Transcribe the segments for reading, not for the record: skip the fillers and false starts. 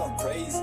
talk crazy.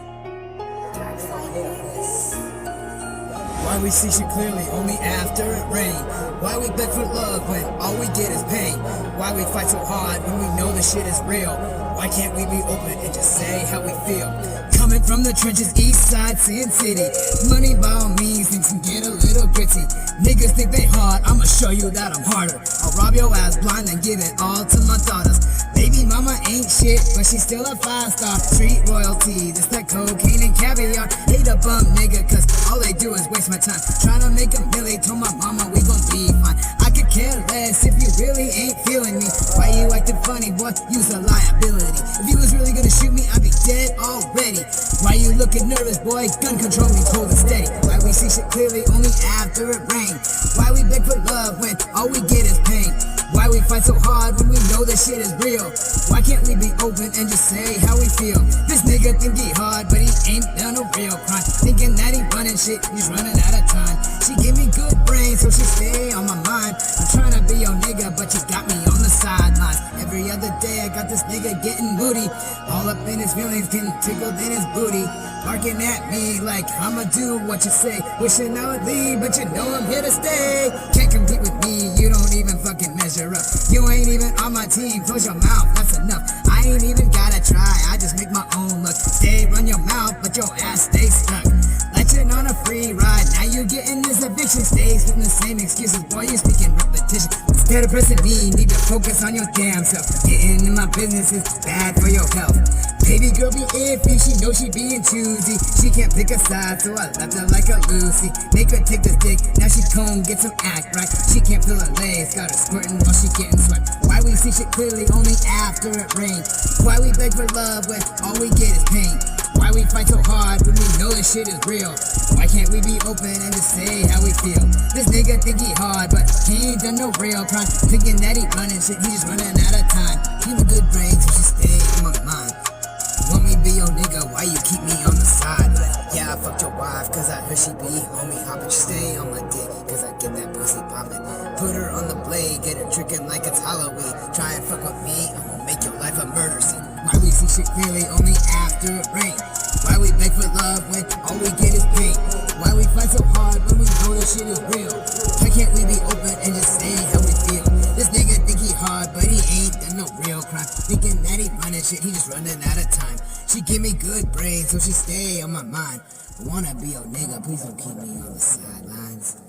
Why we see shit clearly only after it rain? Why we beg for love when all we get is pain? Why we fight so hard when we know the shit is real? Why can't we be open and just say how we feel? Coming from the trenches, east side, Sin City. Money by all means, things can get a little gritty. Niggas think they hard, I'ma show you that I'm harder. I'll rob your ass blind and give it all to my daughters. Baby mama ain't shit, but she's still a 5-star. Street royalty, this that cocaine and caviar. Hate a bum nigga, cause all they do is waste my time. Tryna make a milli, told my mama we gon' be fine. I could care less if you really ain't feeling me. Why you acting funny, boy? You's a liability. If you was really gonna shoot me, I'd be dead already. Why you looking nervous, boy? Gun control me cold and steady. Why we see shit clearly only after it rain? Why we beg for love when all we get is pain? Why we fight so hard when we know this shit is real? Why can't we be open and just say how we feel? This nigga think he hard, but he ain't done a real crime. Thinking that he running shit, he's running out of time. She give me good brains, so she stay on my mind. I'm trying to be your nigga, but you got me on the sidelines. Every other day I got this nigga getting booty. All up in his feelings, getting tickled in his booty. Barking at me like I'ma do what you say. Wishing I would leave, but you know I'm here to stay. Can't compete with me, you don't even fucking measure up. You ain't even on my team, close your mouth, that's enough. I ain't even gotta try, I just make my own luck. Stay, run your mouth, but your ass stay stuck. Legend on a free ride, now you getting this eviction. Stays with the same excuses, boy, you speaking repetition. Instead of pressing me, need to focus on your damn self. Getting in my business is bad for your health. Baby girl be iffy, she know she being choosy. She can't pick a side, so I left her like a Lucy. Make her take the stick, now she gon' get some act right. She can't feel her legs, got her squirting while she getting swept. Why we see shit clearly only after it rains? Why we beg for love when all we get is pain? Why we fight so hard when we know this shit is real? Why can't we be open and just say how we feel? This nigga think he hard, but he ain't done no real crime. Thinking that he running shit, he just running out of time. Keep a good brain so she stay in my mind. Want me be your nigga, why you keep me on the side? Yeah, I fucked your wife, cause I heard she be homie hoppin'. Stay on my dick, cause I get that pussy poppin'. Put her on the blade, get her trickin' like it's Halloween. Try and fuck with me, I'ma make your life a murder scene. Why we see shit clearly only after it rains? Why we beg for love when all we get is pain? Why we fight so hard when we know this shit is real? Why can't we be open and just say how we feel? This nigga think he hard, but he ain't done no real crime. Thinking that he running shit, he just running out of time. She give me good brains, so she stay on my mind. I wanna be your nigga, please don't keep me on the sidelines.